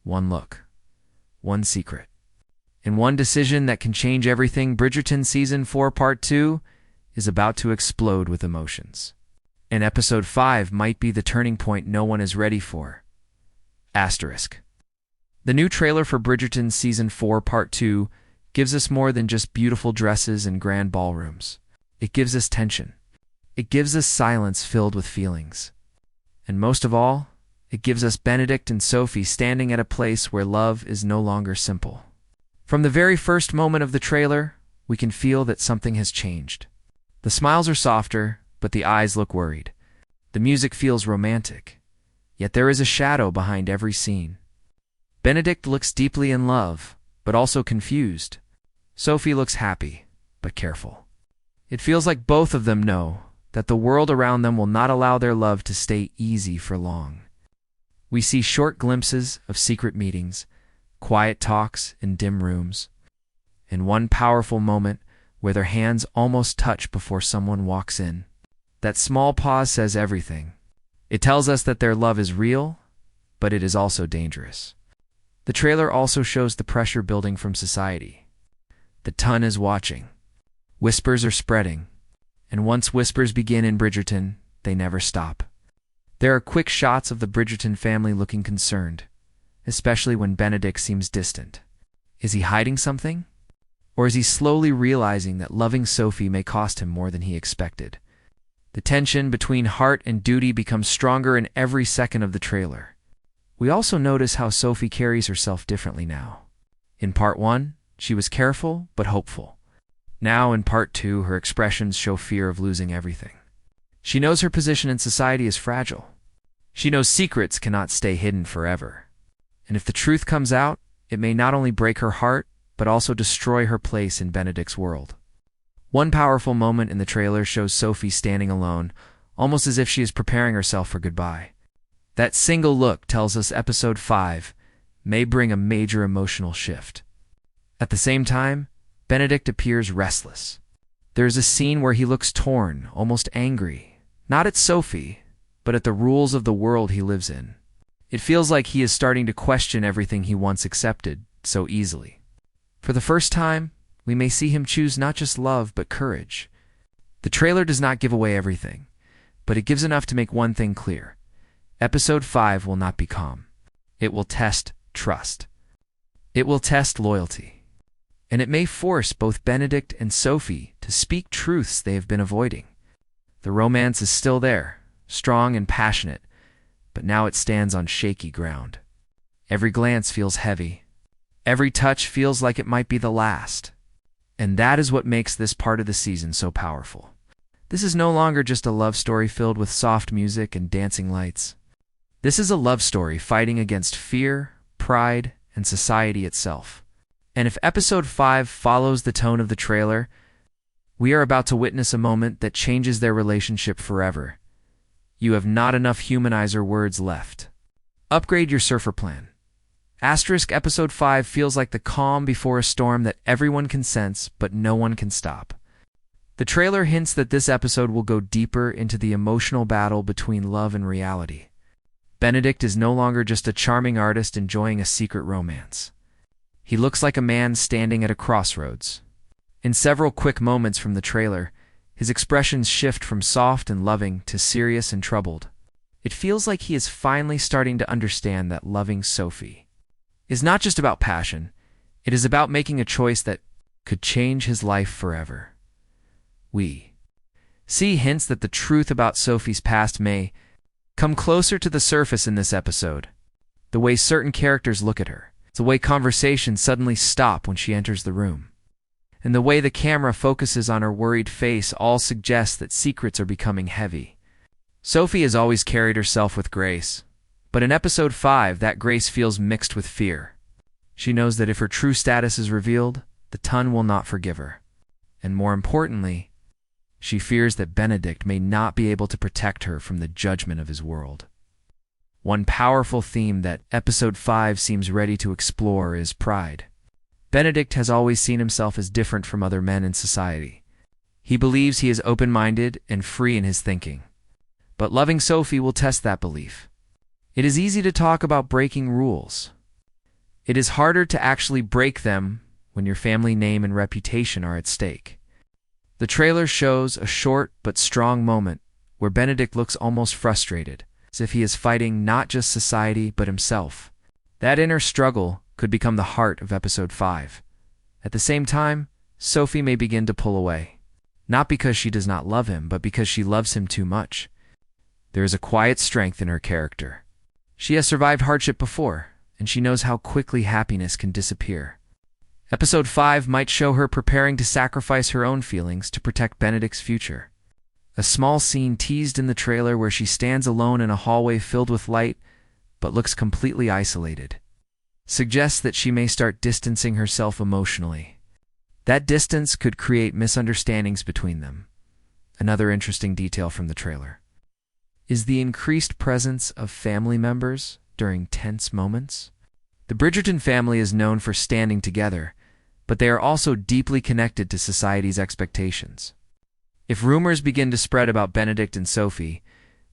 one look, one secret, and one decision that can change everything. Bridgerton Season 4 Part 2 is about to explode with emotions. And Episode 5 might be the turning point no one is ready for. Asterisk. The new trailer for Bridgerton Season 4 Part 2 gives us more than just beautiful dresses and grand ballrooms. It gives us tension. It gives us silence filled with feelings. And most of all, it gives us Benedict and Sophie standing at a place where love is no longer simple. From the very first moment of the trailer, we can feel that something has changed. The smiles are softer, but the eyes look worried. The music feels romantic, yet there is a shadow behind every scene. Benedict looks deeply in love, but also confused. Sophie looks happy, but careful. It feels like both of them know that the world around them will not allow their love to stay easy for long. We see short glimpses of secret meetings, quiet talks in dim rooms, and one powerful moment where their hands almost touch before someone walks in. That small pause says everything. It tells us that their love is real, but it is also dangerous. The trailer also shows the pressure building from society. The ton is watching. Whispers are spreading. And once whispers begin in Bridgerton, they never stop. There are quick shots of the Bridgerton family looking concerned, especially when Benedict seems distant. Is he hiding something? Or is he slowly realizing that loving Sophie may cost him more than he expected? The tension between heart and duty becomes stronger in every second of the trailer. We also notice how Sophie carries herself differently now. In Part 1, she was careful but hopeful. Now in Part 2, her expressions show fear of losing everything. She knows her position in society is fragile. She knows secrets cannot stay hidden forever. And if the truth comes out, it may not only break her heart, but also destroy her place in Benedict's world. One powerful moment in the trailer shows Sophie standing alone, almost as if she is preparing herself for goodbye. That single look tells us Episode 5 may bring a major emotional shift. At the same time, Benedict appears restless. There is a scene where he looks torn, almost angry, not at Sophie, but at the rules of the world he lives in. It feels like he is starting to question everything he once accepted so easily. For the first time, we may see him choose not just love, but courage. The trailer does not give away everything, but it gives enough to make one thing clear. Episode 5 will not be calm. It will test trust. It will test loyalty. And it may force both Benedict and Sophie to speak truths they have been avoiding. The romance is still there, strong and passionate, but now it stands on shaky ground. Every glance feels heavy. Every touch feels like it might be the last. And that is what makes this part of the season so powerful. This is no longer just a love story filled with soft music and dancing lights. This is a love story fighting against fear, pride, and society itself. And if Episode 5 follows the tone of the trailer, we are about to witness a moment that changes their relationship forever. You have not enough humanizer words left. Upgrade your surfer plan. Asterisk Episode 5 feels like the calm before a storm that everyone can sense, but no one can stop. The trailer hints that this episode will go deeper into the emotional battle between love and reality. Benedict is no longer just a charming artist enjoying a secret romance. He looks like a man standing at a crossroads. In several quick moments from the trailer, his expressions shift from soft and loving to serious and troubled. It feels like he is finally starting to understand that loving Sophie is not just about passion, it is about making a choice that could change his life forever. We see hints that the truth about Sophie's past may come closer to the surface in this episode. The way certain characters look at her, the way conversations suddenly stop when she enters the room, and the way the camera focuses on her worried face all suggest that secrets are becoming heavy. Sophie has always carried herself with grace, but in Episode 5, that grace feels mixed with fear. She knows that if her true status is revealed, the Ton will not forgive her. And more importantly, she fears that Benedict may not be able to protect her from the judgment of his world. One powerful theme that Episode 5 seems ready to explore is pride. Benedict has always seen himself as different from other men in society. He believes he is open-minded and free in his thinking. But loving Sophie will test that belief. It is easy to talk about breaking rules, It is harder to actually break them when your family name and reputation are at stake. The trailer shows a short but strong moment where Benedict looks almost frustrated, as if he is fighting not just society but himself. That inner struggle could become the heart of episode 5. At the same time, Sophie may begin to pull away, not because she does not love him, but because she loves him too much. There is a quiet strength in her character. She has survived hardship before, and she knows how quickly happiness can disappear. Episode 5 might show her preparing to sacrifice her own feelings to protect Benedict's future. A small scene teased in the trailer where she stands alone in a hallway filled with light, but looks completely isolated, suggests that she may start distancing herself emotionally. That distance could create misunderstandings between them. Another interesting detail from the trailer is the increased presence of family members during tense moments. The Bridgerton family is known for standing together, but they are also deeply connected to society's expectations. If rumors begin to spread about Benedict and Sophie,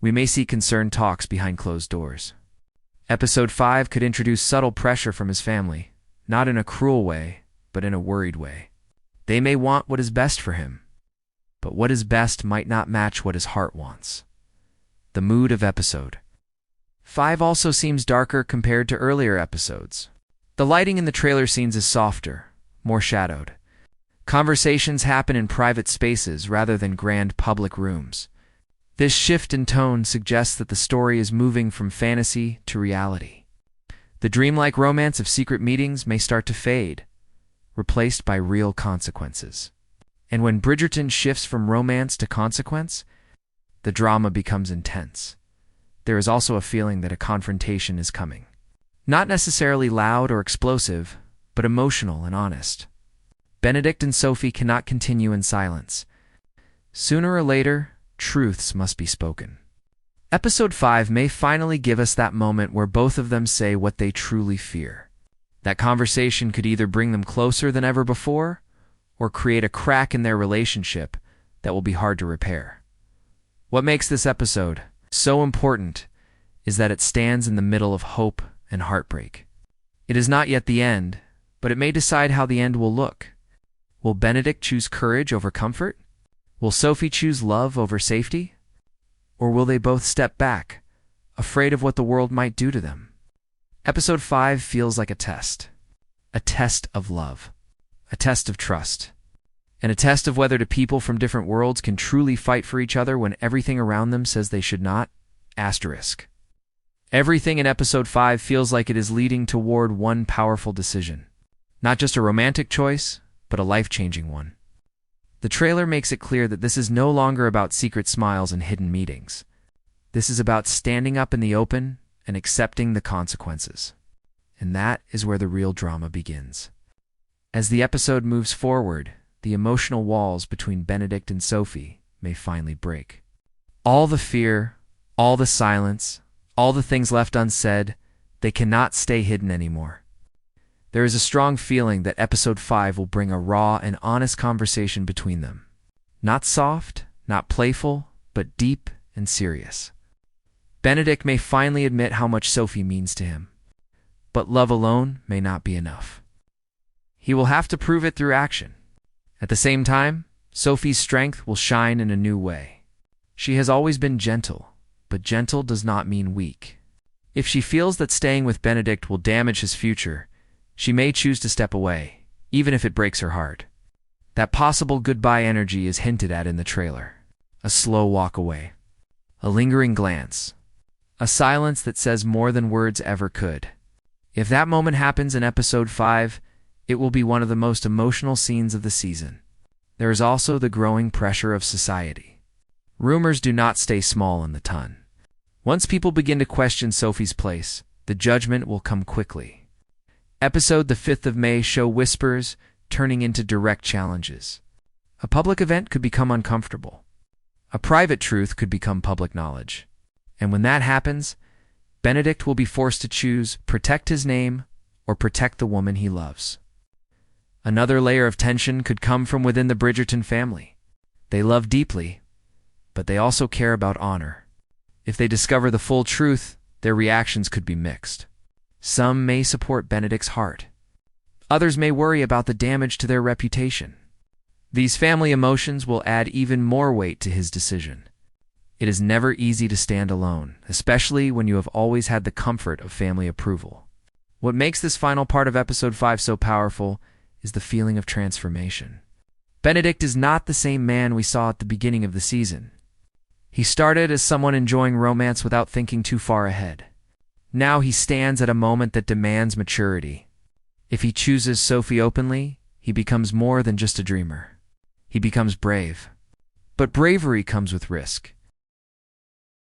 we may see concerned talks behind closed doors. Episode 5 could introduce subtle pressure from his family, not in a cruel way, but in a worried way. They may want what is best for him, but what is best might not match what his heart wants. The mood of episode 5 also seems darker compared to earlier episodes. The lighting in the trailer scenes is softer, more shadowed. Conversations happen in private spaces rather than grand public rooms. This shift in tone suggests that the story is moving from fantasy to reality. The dreamlike romance of secret meetings may start to fade, replaced by real consequences. And when Bridgerton shifts from romance to consequence, the drama becomes intense. There is also a feeling that a confrontation is coming. Not necessarily loud or explosive, but emotional and honest. Benedict and Sophie cannot continue in silence. Sooner or later, truths must be spoken. Episode 5 may finally give us that moment where both of them say what they truly fear. That conversation could either bring them closer than ever before, or create a crack in their relationship that will be hard to repair. What makes this episode so important is that it stands in the middle of hope and heartbreak. It is not yet the end, but it may decide how the end will look. Will Benedict choose courage over comfort? Will Sophie choose love over safety? Or will they both step back, afraid of what the world might do to them? Episode 5 feels like a test of love, a test of trust, and a test of whether two people from different worlds can truly fight for each other when everything around them says they should not. Asterisk. Everything in episode 5 feels like it is leading toward one powerful decision. Not just a romantic choice, but a life-changing one. The trailer makes it clear that this is no longer about secret smiles and hidden meetings. This is about standing up in the open and accepting the consequences. And that is where the real drama begins. As the episode moves forward, the emotional walls between Benedict and Sophie may finally break. All the fear, all the silence, all the things left unsaid, they cannot stay hidden anymore. There is a strong feeling that episode 5 will bring a raw and honest conversation between them. Not soft, not playful, but deep and serious. Benedict may finally admit how much Sophie means to him. But love alone may not be enough. He will have to prove it through action. At the same time, Sophie's strength will shine in a new way. She has always been gentle, but gentle does not mean weak. If she feels that staying with Benedict will damage his future, she may choose to step away, even if it breaks her heart. That possible goodbye energy is hinted at in the trailer. A slow walk away. A lingering glance. A silence that says more than words ever could. If that moment happens in episode 5, it will be one of the most emotional scenes of the season. There is also the growing pressure of society. Rumors do not stay small in the ton. Once people begin to question Sophie's place, the judgment will come quickly. Episode the 5th of May show whispers turning into direct challenges. A public event could become uncomfortable. A private truth could become public knowledge. And when that happens, Benedict will be forced to choose protect his name or protect the woman he loves. Another layer of tension could come from within the Bridgerton family. They love deeply, but they also care about honor. If they discover the full truth, their reactions could be mixed. Some may support Benedict's heart. Others may worry about the damage to their reputation. These family emotions will add even more weight to his decision. It is never easy to stand alone, especially when you have always had the comfort of family approval. What makes this final part of episode 5 so powerful is the feeling of transformation. Benedict is not the same man we saw at the beginning of the season. He started as someone enjoying romance without thinking too far ahead. Now he stands at a moment that demands maturity. If he chooses Sophie openly, he becomes more than just a dreamer. He becomes brave. But bravery comes with risk.